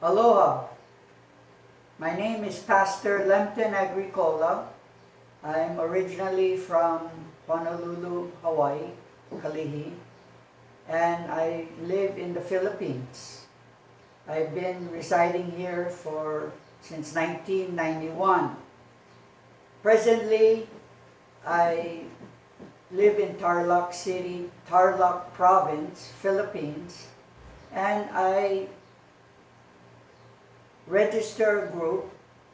Aloha. My name is Pastor Lempton Agricola. I'm originally from Honolulu, Hawaii, Kalihi, and I live in the Philippines. I've been residing here since 1991. Presently, I live in Tarlac City, Tarlac Province, Philippines, and I register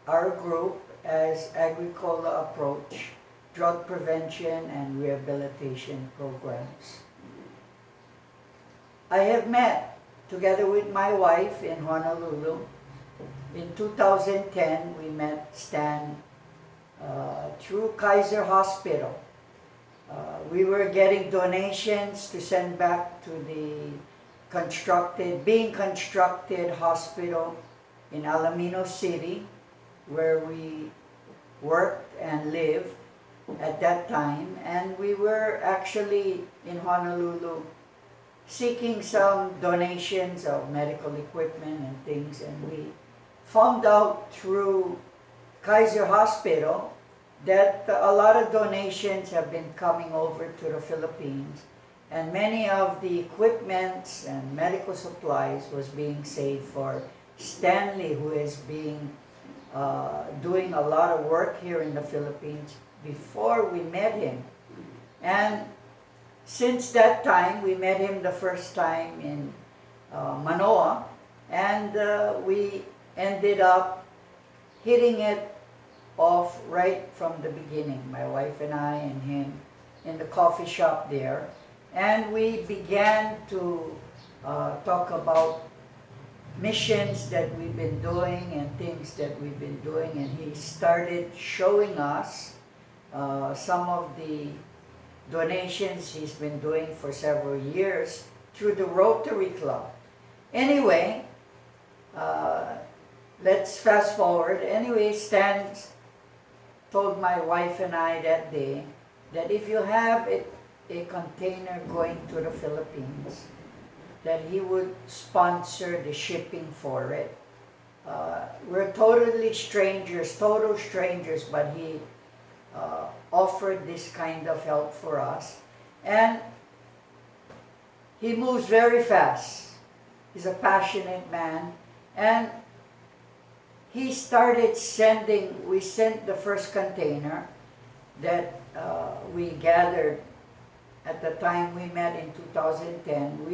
our group as Agricola Approach, Drought Prevention and Rehabilitation Programs. I have met together with my wife in Honolulu. In 2010, we met Stan through Kaiser Hospital. We were getting donations to send back to the being constructed hospital in Alaminos City, where we worked and lived at that time. And we were actually in Honolulu seeking some donations of medical equipment and things, and we found out through Kaiser Hospital that a lot of donations have been coming over to the Philippines, and many of the equipments and medical supplies was being saved for Stanley, who is doing a lot of work here in the Philippines before we met him. And since that time, we met him the first time in Manoa, and we ended up hitting it off right from the beginning, my wife and I and him, in the coffee shop there. And we began to talk about missions that we've been doing and things that we've been doing, and he started showing us some of the donations he's been doing for several years through the Rotary Club. Anyway, let's fast forward. Anyway, Stan told my wife and I that day that if you have a container going to the Philippines, that he would sponsor the shipping for it. We're totally strangers, total strangers, but he offered this kind of help for us. And he moves very fast. He's a passionate man. And he started we sent the first container that we gathered at the time we met in 2010.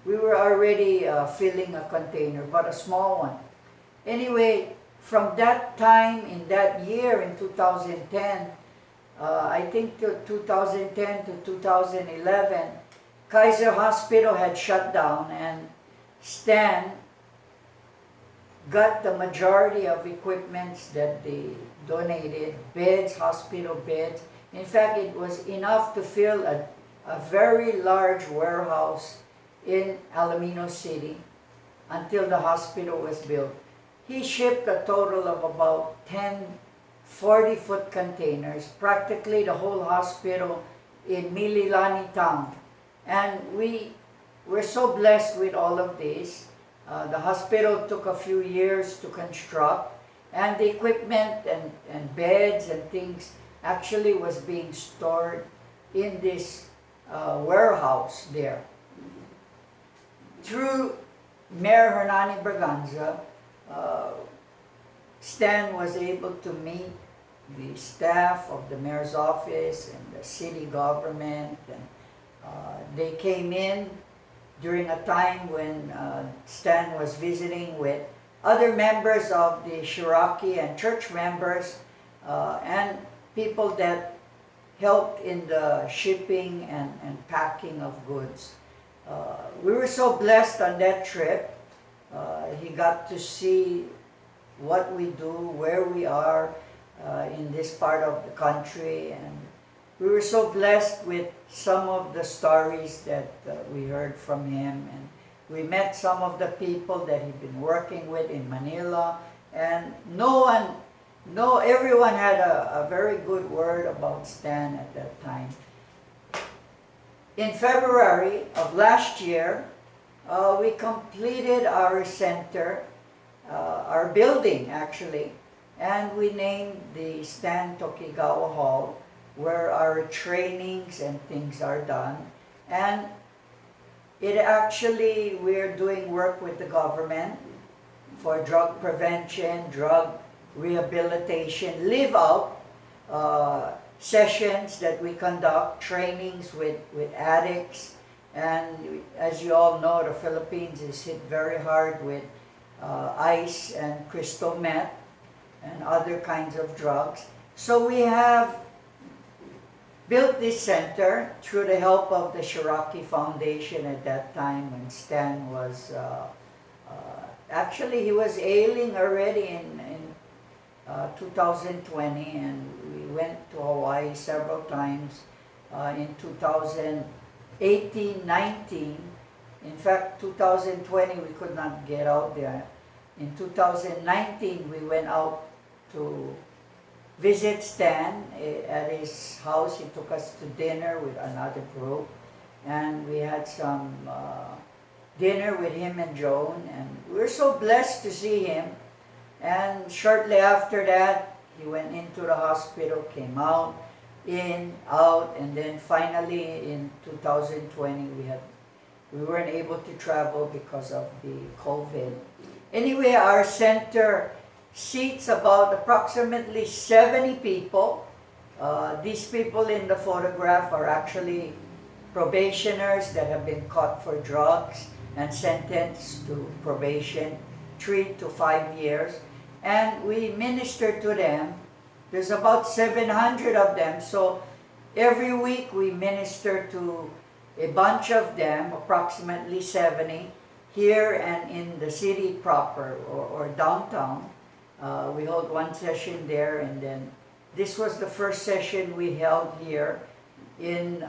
We were already filling a container, but a small one. Anyway, from that time, in that year, in 2010, I think to 2010 to 2011, Kaiser Hospital had shut down, and Stan got the majority of equipments that they donated, beds, hospital beds. In fact, it was enough to fill a very large warehouse in Alaminos City until the hospital was built. He shipped a total of about 10 40-foot containers, practically the whole hospital in Mililani town. And we were so blessed with all of this. The hospital took a few years to construct, and the equipment and beds and things actually was being stored in this warehouse there. Through Mayor Hernani Braganza, Stan was able to meet the staff of the mayor's office and the city government, and they came in during a time when Stan was visiting with other members of the Cherokee and church members and people that helped in the shipping and packing of goods. We were so blessed on that trip. He got to see what we do, where we are in this part of the country, and we were so blessed with some of the stories that we heard from him, and we met some of the people that he'd been working with in Manila, and everyone had a very good word about Stan at that time. In February of last year, we completed our center our building actually, and we named the Stan Tokigawa Hall, where our trainings and things are done. And it actually, we're doing work with the government for drug prevention, drug rehabilitation, live out sessions that we conduct, trainings with addicts. And as you all know, the Philippines is hit very hard with ice and crystal meth and other kinds of drugs. So we have built this center through the help of the Shiraki Foundation at that time when Stan was, actually he was ailing already in 2020, and we went to Hawaii several times in 2018, 19. In fact, 2020 we could not get out there. In 2019 we went out to visit Stan at his house. He took us to dinner with another group, and we had some dinner with him and Joan, and we were so blessed to see him. And shortly after that, he went into the hospital, came out, in, out, and then finally in 2020 we weren't able to travel because of the COVID. Anyway, our center seats about approximately 70 people. These people in the photograph are actually probationers that have been caught for drugs and sentenced to probation 3 to 5 years. And we minister to them. There's about 700 of them. So every week we minister to a bunch of them, approximately 70, here and in the city proper or downtown. We hold one session there, and then this was the first session we held here in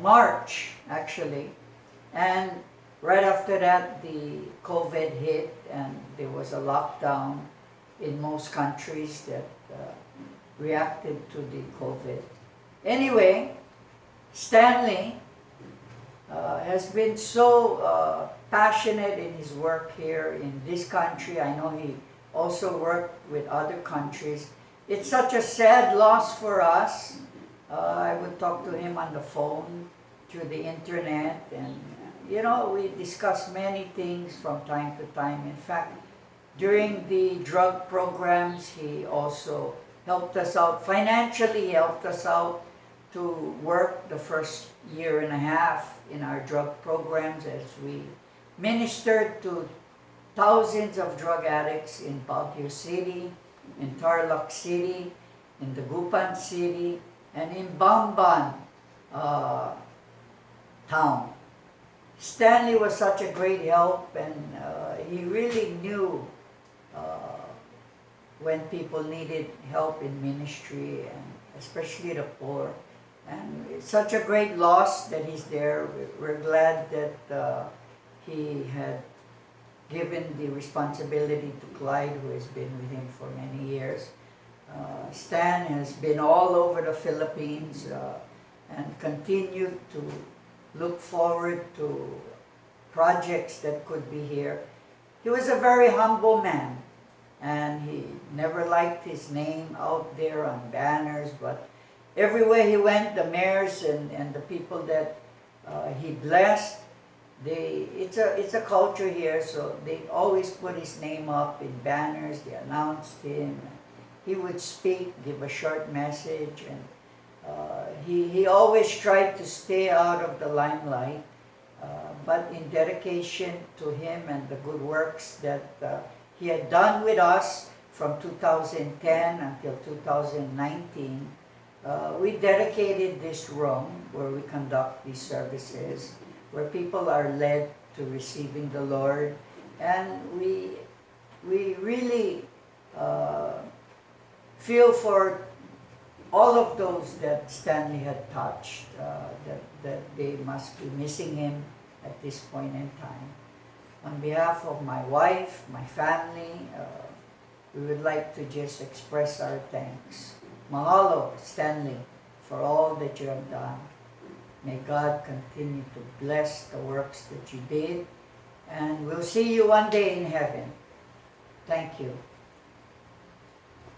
March actually. And right after that, the COVID hit, and there was a lockdown in most countries that reacted to the COVID. Anyway, Stanley has been so passionate in his work here in this country. I know he also worked with other countries. It's such a sad loss for us. I would talk to him on the phone, through the internet, and you know, we discuss many things from time to time. In fact, during the drug programs, he also helped us out financially. He helped us out to work the first year and a half in our drug programs as we ministered to thousands of drug addicts in Baguio City, in Tarlac City, in Dagupan City, and in Bamban town. Stanley was such a great help, and he really knew when people needed help in ministry, and especially the poor. And it's such a great loss that he's there. We're glad that he had given the responsibility to Clyde, who has been with him for many years. Stan has been all over the Philippines and continued to look forward to projects that could be here. He was a very humble man, and he never liked his name out there on banners, but everywhere he went, the mayors and the people that he blessed, it's a culture here, so they always put his name up in banners. They announced him. He would speak, give a short message, and he always tried to stay out of the limelight, but in dedication to him and the good works that he had done with us from 2010 until 2019, we dedicated this room where we conduct these services, where people are led to receiving the Lord, and we really feel for all of those that Stanley had touched, that they must be missing him at this point in time. On behalf of my wife, my family, we would like to just express our thanks. Mahalo, Stanley, for all that you have done. May God continue to bless the works that you did And we'll see you one day in heaven. Thank you.